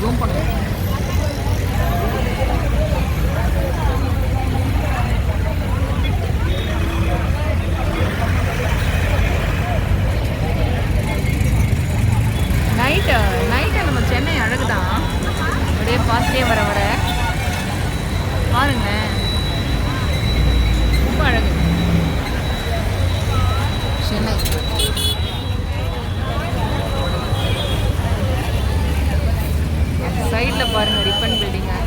Zoom பண்ணுங்க. Night நம்ம சென்னை அழகு தான். அப்படியே பார்த்துட்டே வர பாருங்க, ரொம்ப அழகு சென்னை. சைடில் பாருங்கள் ரிப்பன் பில்டிங்கை.